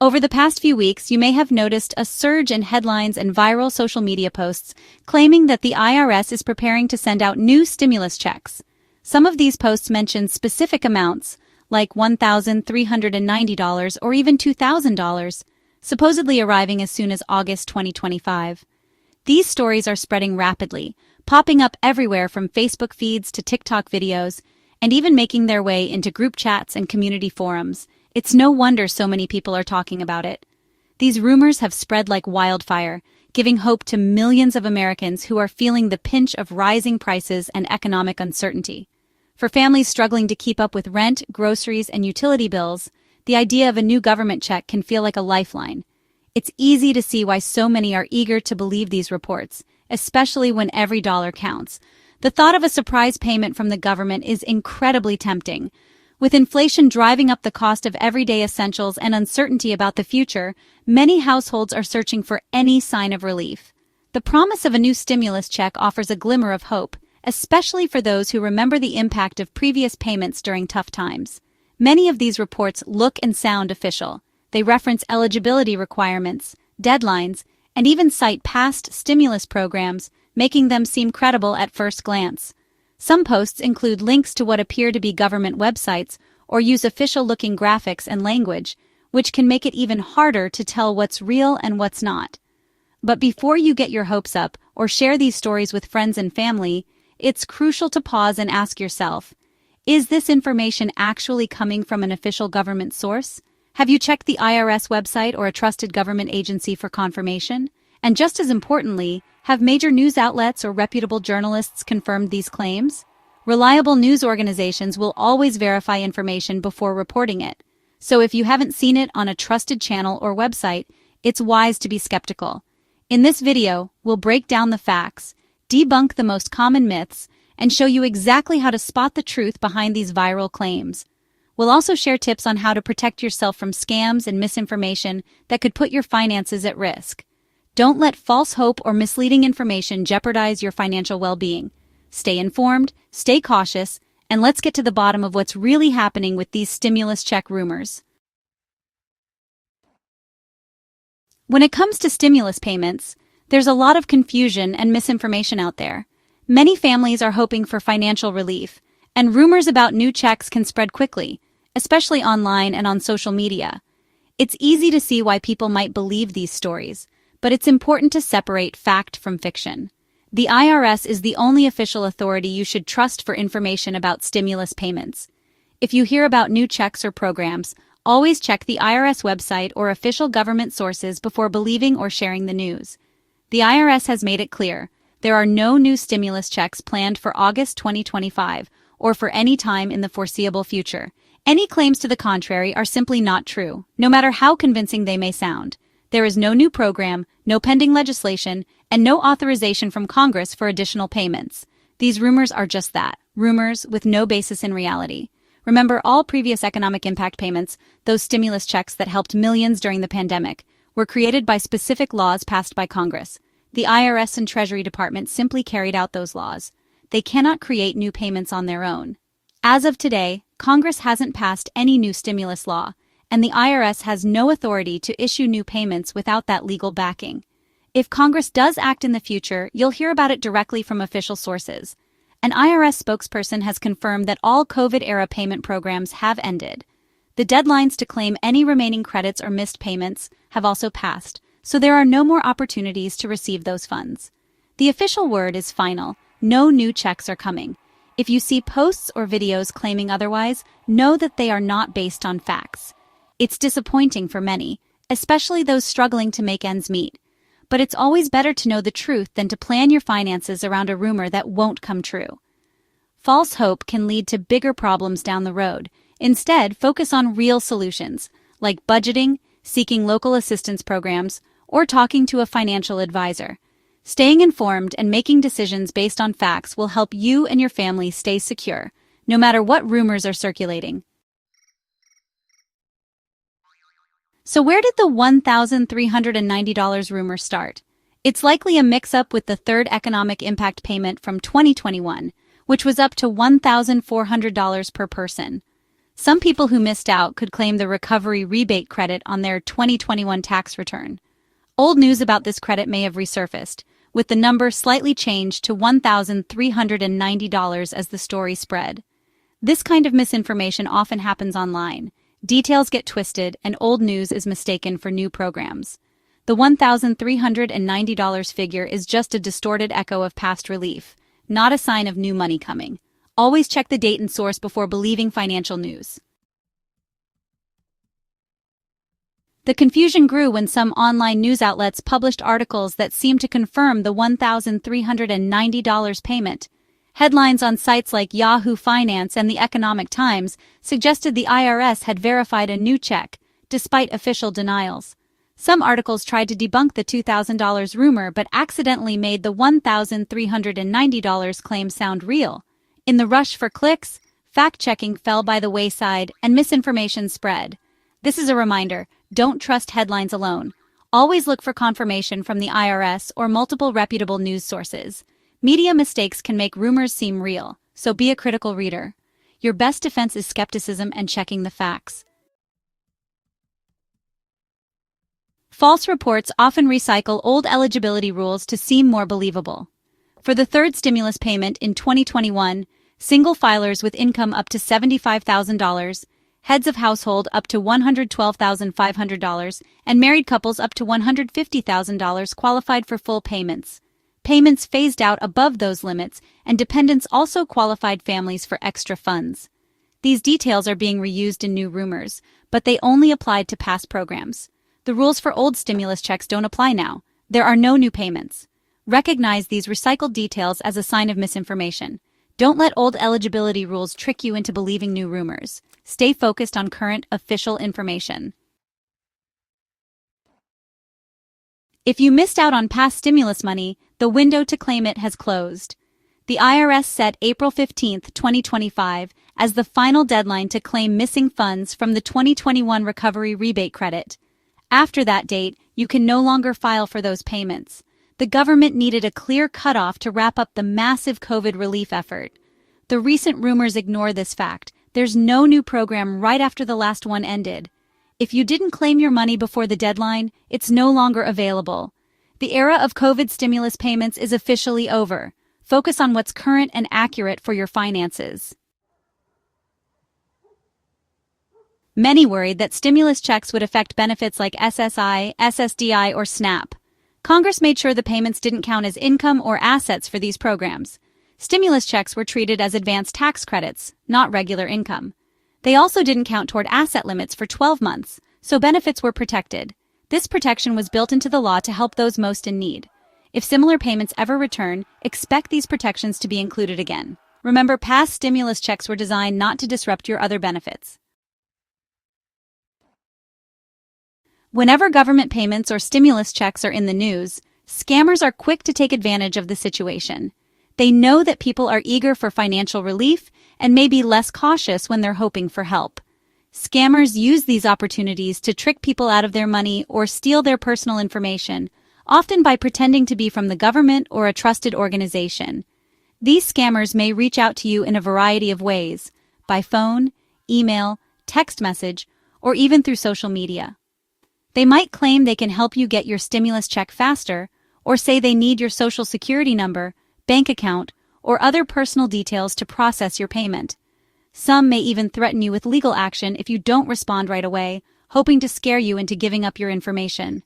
Over the past few weeks, you may have noticed a surge in headlines and viral social media posts claiming that the IRS is preparing to send out new stimulus checks. Some of these posts mention specific amounts, like $1,390 or even $2,000, supposedly arriving as soon as August 2025. These stories are spreading rapidly, popping up everywhere from Facebook feeds to TikTok videos, and even making their way into group chats and community forums. It's no wonder so many people are talking about it. These rumors have spread like wildfire, giving hope to millions of Americans who are feeling the pinch of rising prices and economic uncertainty. For families struggling to keep up with rent, groceries, and utility bills, the idea of a new government check can feel like a lifeline. It's easy to see why so many are eager to believe these reports, especially when every dollar counts. The thought of a surprise payment from the government is incredibly tempting. With inflation driving up the cost of everyday essentials and uncertainty about the future, many households are searching for any sign of relief. The promise of a new stimulus check offers a glimmer of hope, especially for those who remember the impact of previous payments during tough times. Many of these reports look and sound official. They reference eligibility requirements, deadlines, and even cite past stimulus programs, making them seem credible at first glance. Some posts include links to what appear to be government websites or use official-looking graphics and language, which can make it even harder to tell what's real and what's not. But before you get your hopes up or share these stories with friends and family, it's crucial to pause and ask yourself, is this information actually coming from an official government source? Have you checked the IRS website or a trusted government agency for confirmation? And just as importantly, have major news outlets or reputable journalists confirmed these claims? Reliable news organizations will always verify information before reporting it. So if you haven't seen it on a trusted channel or website, it's wise to be skeptical. In this video, we'll break down the facts, debunk the most common myths, and show you exactly how to spot the truth behind these viral claims. We'll also share tips on how to protect yourself from scams and misinformation that could put your finances at risk. Don't let false hope or misleading information jeopardize your financial well-being. Stay informed, stay cautious, and let's get to the bottom of what's really happening with these stimulus check rumors. When it comes to stimulus payments, there's a lot of confusion and misinformation out there. Many families are hoping for financial relief, and rumors about new checks can spread quickly, especially online and on social media. It's easy to see why people might believe these stories, but it's important to separate fact from fiction. The IRS is the only official authority you should trust for information about stimulus payments. If you hear about new checks or programs, always check the IRS website or official government sources before believing or sharing the news. The IRS has made it clear, there are no new stimulus checks planned for August 2025 or for any time in the foreseeable future. Any claims to the contrary are simply not true, no matter how convincing they may sound. There is no new program, no pending legislation, and no authorization from Congress for additional payments. These rumors are just that, rumors with no basis in reality. Remember, all previous economic impact payments, those stimulus checks that helped millions during the pandemic, were created by specific laws passed by Congress. The IRS and Treasury Department simply carried out those laws. They cannot create new payments on their own. As of today, Congress hasn't passed any new stimulus law, and the IRS has no authority to issue new payments without that legal backing. If Congress does act in the future, you'll hear about it directly from official sources. An IRS spokesperson has confirmed that all COVID-era payment programs have ended. The deadlines to claim any remaining credits or missed payments have also passed, so there are no more opportunities to receive those funds. The official word is final. No new checks are coming. If you see posts or videos claiming otherwise, know that they are not based on facts. It's disappointing for many, especially those struggling to make ends meet. But it's always better to know the truth than to plan your finances around a rumor that won't come true. False hope can lead to bigger problems down the road. Instead, focus on real solutions, like budgeting, seeking local assistance programs, or talking to a financial advisor. Staying informed and making decisions based on facts will help you and your family stay secure, no matter what rumors are circulating. So where did the $1,390 rumor start? It's likely a mix-up with the third economic impact payment from 2021, which was up to $1,400 per person. Some people who missed out could claim the recovery rebate credit on their 2021 tax return. Old news about this credit may have resurfaced, with the number slightly changed to $1,390 as the story spread. This kind of misinformation often happens online. Details get twisted, and old news is mistaken for new programs. The $1,390 figure is just a distorted echo of past relief, not a sign of new money coming. Always check the date and source before believing financial news. The confusion grew when some online news outlets published articles that seemed to confirm the $1,390 payment. Headlines on sites like Yahoo Finance and the Economic Times suggested the IRS had verified a new check, despite official denials. Some articles tried to debunk the $2,000 rumor but accidentally made the $1,390 claim sound real. In the rush for clicks, fact-checking fell by the wayside and misinformation spread. This is a reminder, don't trust headlines alone. Always look for confirmation from the IRS or multiple reputable news sources. Media mistakes can make rumors seem real, so be a critical reader. Your best defense is skepticism and checking the facts. False reports often recycle old eligibility rules to seem more believable. For the third stimulus payment in 2021, single filers with income up to $75,000, heads of household up to $112,500, and married couples up to $150,000 qualified for full payments. Payments phased out above those limits, and dependents also qualified families for extra funds. These details are being reused in new rumors, but they only applied to past programs. The rules for old stimulus checks don't apply now. There are no new payments. Recognize these recycled details as a sign of misinformation. Don't let old eligibility rules trick you into believing new rumors. Stay focused on current, official information. If you missed out on past stimulus money, the window to claim it has closed. The IRS set April 15, 2025, as the final deadline to claim missing funds from the 2021 Recovery Rebate Credit. After that date, you can no longer file for those payments. The government needed a clear cutoff to wrap up the massive COVID relief effort. The recent rumors ignore this fact. There's no new program right after the last one ended. If you didn't claim your money before the deadline, it's no longer available. The era of COVID stimulus payments is officially over. Focus on what's current and accurate for your finances. Many worried that stimulus checks would affect benefits like SSI, SSDI, or SNAP. Congress made sure the payments didn't count as income or assets for these programs. Stimulus checks were treated as advanced tax credits, not regular income. They also didn't count toward asset limits for 12 months, so benefits were protected. This protection was built into the law to help those most in need. If similar payments ever return, expect these protections to be included again. Remember, past stimulus checks were designed not to disrupt your other benefits. Whenever government payments or stimulus checks are in the news, scammers are quick to take advantage of the situation. They know that people are eager for financial relief and may be less cautious when they're hoping for help. Scammers use these opportunities to trick people out of their money or steal their personal information, often by pretending to be from the government or a trusted organization. These scammers may reach out to you in a variety of ways, by phone, email, text message, or even through social media. They might claim they can help you get your stimulus check faster, or say they need your social security number, bank account, or other personal details to process your payment. Some may even threaten you with legal action if you don't respond right away, hoping to scare you into giving up your information.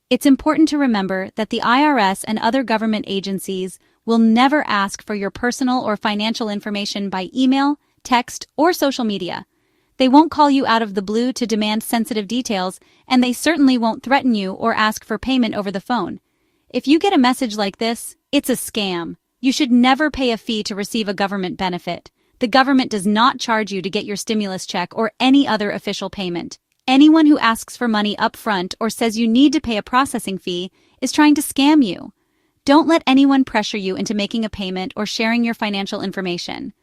It's important to remember that the IRS and other government agencies will never ask for your personal or financial information by email, text, or social media. They won't call you out of the blue to demand sensitive details, and they certainly won't threaten you or ask for payment over the phone. If you get a message like this, it's a scam. You should never pay a fee to receive a government benefit. The government does not charge you to get your stimulus check or any other official payment. Anyone who asks for money up front or says you need to pay a processing fee is trying to scam you. Don't let anyone pressure you into making a payment or sharing your financial information.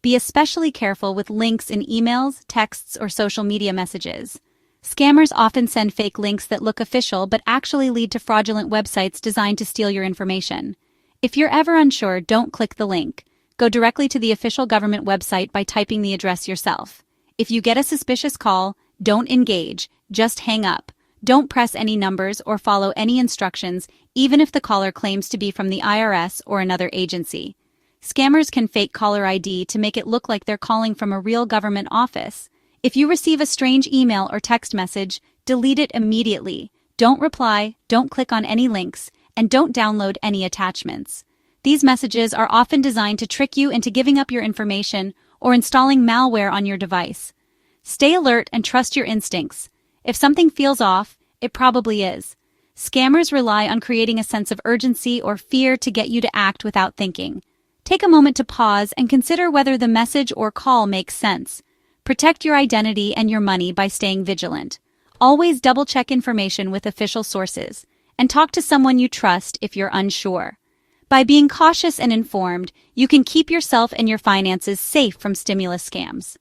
Be especially careful with links in emails, texts, or social media messages. Scammers often send fake links that look official but actually lead to fraudulent websites designed to steal your information. If you're ever unsure, don't click the link. Go directly to the official government website by typing the address yourself. If you get a suspicious call, don't engage, just hang up. Don't press any numbers or follow any instructions, even if the caller claims to be from the IRS or another agency. Scammers can fake caller ID to make it look like they're calling from a real government office. If you receive a strange email or text message, delete it immediately. Don't reply, don't click on any links, and don't download any attachments. These messages are often designed to trick you into giving up your information or installing malware on your device. Stay alert and trust your instincts. If something feels off, it probably is. Scammers rely on creating a sense of urgency or fear to get you to act without thinking. Take a moment to pause and consider whether the message or call makes sense. Protect your identity and your money by staying vigilant. Always double-check information with official sources, and talk to someone you trust if you're unsure. By being cautious and informed, you can keep yourself and your finances safe from stimulus scams.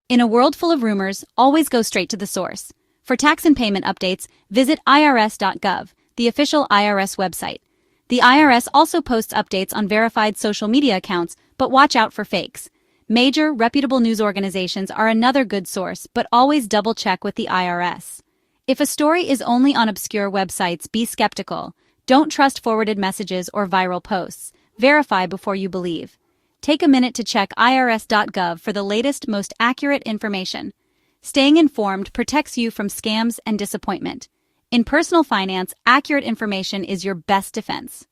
In a world full of rumors, always go straight to the source. For tax and payment updates, visit irs.gov, the official IRS website. The IRS also posts updates on verified social media accounts, but watch out for fakes. Major, reputable news organizations are another good source, but always double-check with the IRS. If a story is only on obscure websites, be skeptical. Don't trust forwarded messages or viral posts. Verify before you believe. Take a minute to check irs.gov for the latest, most accurate information. Staying informed protects you from scams and disappointment. In personal finance, accurate information is your best defense.